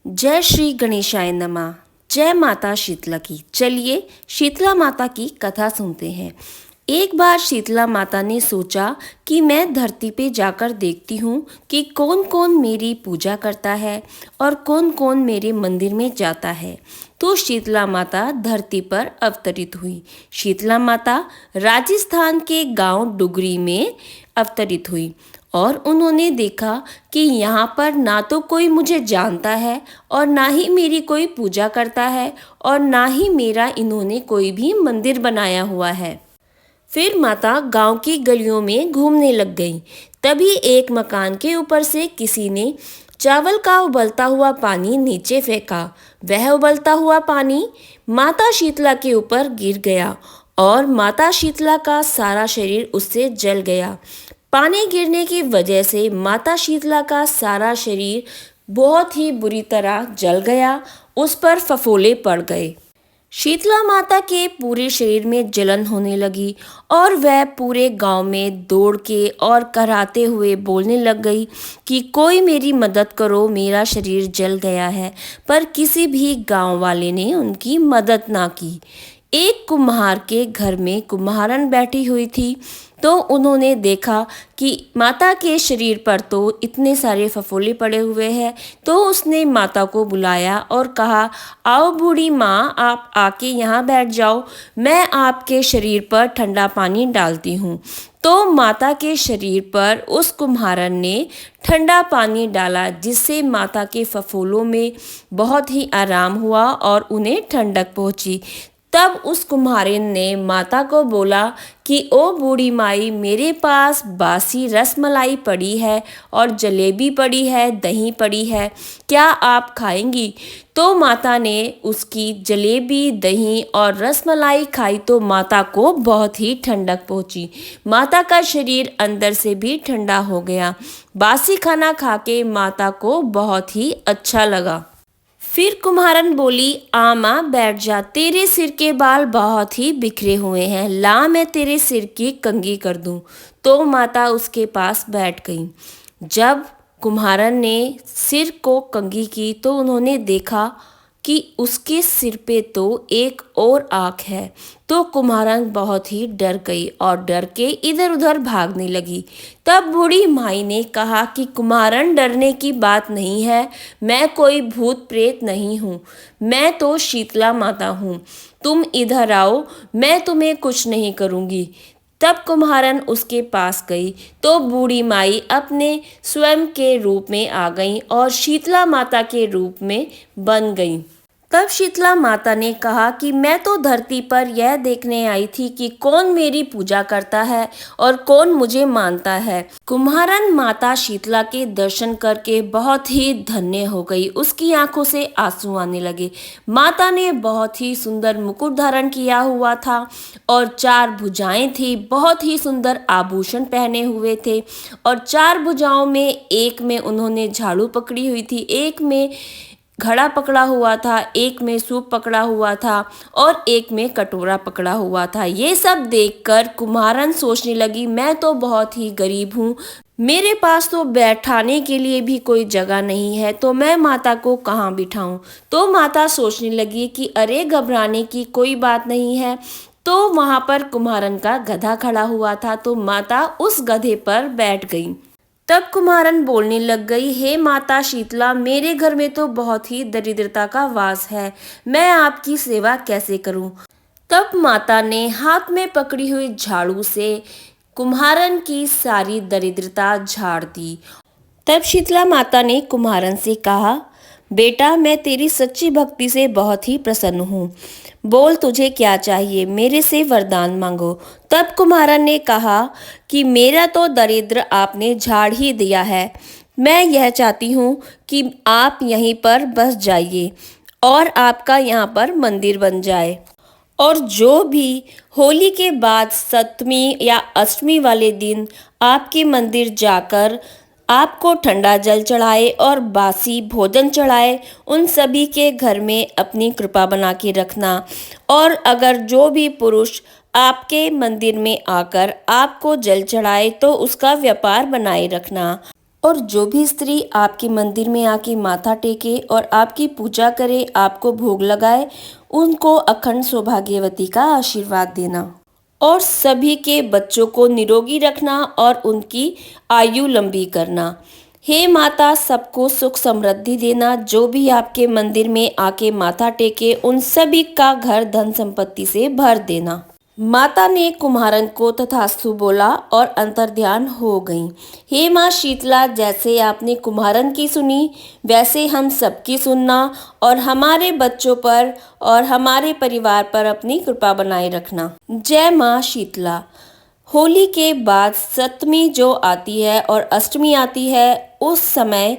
जय श्री गणेशाय नमः। जय माता शीतला की। चलिए शीतला माता की कथा सुनते हैं। एक बार शीतला माता ने सोचा कि मैं धरती पे जाकर देखती हूँ कि कौन कौन मेरी पूजा करता है और कौन कौन मेरे मंदिर में जाता है। तो शीतला माता धरती पर अवतरित हुई। शीतला माता राजस्थान के गांव डुगरी में अवतरित हुई और उन्होंने देखा कि यहाँ पर ना तो कोई मुझे जानता है और ना ही मेरी कोई पूजा करता है और ना ही मेरा इन्होंने कोई भी मंदिर बनाया हुआ है। फिर माता गांव की गलियों में घूमने लग गई। तभी एक मकान के ऊपर से किसी ने चावल का उबलता हुआ पानी नीचे फेंका। वह उबलता हुआ पानी माता शीतला के ऊपर गिर गया और माता शीतला का सारा शरीर उससे जल गया। पानी गिरने की वजह से माता शीतला का सारा शरीर बहुत ही बुरी तरह जल गया, उस पर फफोले पड़ गए। शीतला माता के पूरे शरीर में जलन होने लगी और वह पूरे गांव में दौड़ के और कराते हुए बोलने लग गई कि कोई मेरी मदद करो, मेरा शरीर जल गया है। पर किसी भी गांव वाले ने उनकी मदद ना की। एक कुम्हार के घर में कुम्हारन बैठी हुई थी, तो उन्होंने देखा कि माता के शरीर पर तो इतने सारे फफोले पड़े हुए हैं। तो उसने माता को बुलाया और कहा, आओ बूढ़ी माँ, आप आके यहाँ बैठ जाओ, मैं आपके शरीर पर ठंडा पानी डालती हूँ। तो माता के शरीर पर उस कुम्हारन ने ठंडा पानी डाला, जिससे माता के फफोलों में बहुत ही आराम हुआ और उन्हें ठंडक पहुँची। तब उस कुम्हारिन ने माता को बोला कि ओ बूढ़ी माई, मेरे पास बासी रसमलाई पड़ी है और जलेबी पड़ी है, दही पड़ी है, क्या आप खाएंगी? तो माता ने उसकी जलेबी, दही और रसमलाई खाई तो माता को बहुत ही ठंडक पहुंची। माता का शरीर अंदर से भी ठंडा हो गया। बासी खाना खा के माता को बहुत ही अच्छा लगा। फिर कुम्हारन बोली, आ माँ बैठ जा, तेरे सिर के बाल बहुत ही बिखरे हुए हैं, ला मैं तेरे सिर की कंघी कर दूं। तो माता उसके पास बैठ गई। जब कुम्हारन ने सिर को कंघी की तो उन्होंने देखा कि उसके सिर पे तो एक और आँख है। तो कुम्हारन बहुत ही डर गई और डर के इधर उधर भागने लगी। तब बूढ़ी माई ने कहा कि कुम्हारन, डरने की बात नहीं है, मैं कोई भूत प्रेत नहीं हूँ, मैं तो शीतला माता हूँ, तुम इधर आओ, मैं तुम्हें कुछ नहीं करूँगी। तब कुम्हारन उसके पास गई तो बूढ़ी माई अपने स्वयं के रूप में आ गई और शीतला माता के रूप में बन गई। तब शीतला माता ने कहा कि मैं तो धरती पर यह देखने आई थी कि कौन मेरी पूजा करता है और कौन मुझे मानता है। कुम्हारन माता शीतला के दर्शन करके बहुत ही धन्य हो गई, उसकी आंखों से आंसू आने लगे। माता ने बहुत ही सुंदर मुकुट धारण किया हुआ था और 4 भुजाएं थी, बहुत ही सुंदर आभूषण पहने हुए थे और 4 भुजाओं में एक में उन्होंने झाड़ू पकड़ी हुई थी, एक में घड़ा पकड़ा हुआ था, एक में सूप पकड़ा हुआ था और एक में कटोरा पकड़ा हुआ था। ये सब देखकर कुम्हारन सोचने लगी, मैं तो बहुत ही गरीब हूँ, मेरे पास तो बैठाने के लिए भी कोई जगह नहीं है, तो मैं माता को कहाँ बिठाऊं। तो माता सोचने लगी कि अरे घबराने की कोई बात नहीं है। तो वहां पर कुम्हारन का गधा खड़ा हुआ था, तो माता उस गधे पर बैठ गई। तब कुम्हारन बोलने लग गई, हे माता शीतला, मेरे घर में तो बहुत ही दरिद्रता का वास है, मैं आपकी सेवा कैसे करूं? तब माता ने हाथ में पकड़ी हुई झाड़ू से कुम्हारन की सारी दरिद्रता झाड़ दी। तब शीतला माता ने कुम्हारन से कहा, बेटा, मैं तेरी सच्ची भक्ति से बहुत ही प्रसन्न हूँ, बोल तुझे क्या चाहिए, मेरे से वरदान मांगो। तब कुम्हारन ने कहा कि मेरा तो दरिद्र आपने झाड़ ही दिया है, मैं यह चाहती हूँ कि आप यहीं पर बस जाइए और आपका यहाँ पर मंदिर बन जाए और जो भी होली के बाद सप्तमी या अष्टमी वाले दिन आपके मंदिर जाकर आपको ठंडा जल चढ़ाए और बासी भोजन चढ़ाए, उन सभी के घर में अपनी कृपा बना के रखना। और अगर जो भी पुरुष आपके मंदिर में आकर आपको जल चढ़ाए तो उसका व्यापार बनाए रखना। और जो भी स्त्री आपके मंदिर में आके माथा टेके और आपकी पूजा करे, आपको भोग लगाए, उनको अखंड सौभाग्यवती का आशीर्वाद देना और सभी के बच्चों को निरोगी रखना और उनकी आयु लंबी करना। हे माता, सबको सुख समृद्धि देना। जो भी आपके मंदिर में आके माथा टेके, उन सभी का घर धन संपत्ति से भर देना। माता ने कुम्हारन को तथास्तु बोला और अंतर्ध्यान हो गईं। हे माँ शीतला, जैसे आपने कुम्हारन की सुनी, वैसे हम सबकी सुनना और हमारे बच्चों पर और हमारे परिवार पर अपनी कृपा बनाए रखना। जय माँ शीतला। होली के बाद सप्तमी जो आती है और अष्टमी आती है, उस समय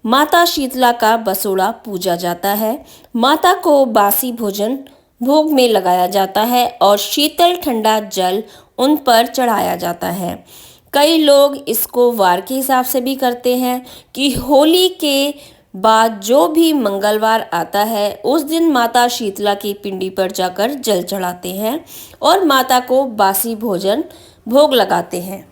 माता शीतला का बसोड़ा पूजा जाता है। माता को बासी भोजन भोग में लगाया जाता है और शीतल ठंडा जल उन पर चढ़ाया जाता है। कई लोग इसको वार के हिसाब से भी करते हैं कि होली के बाद जो भी मंगलवार आता है, उस दिन माता शीतला की पिंडी पर जाकर जल चढ़ाते हैं और माता को बासी भोजन भोग लगाते हैं।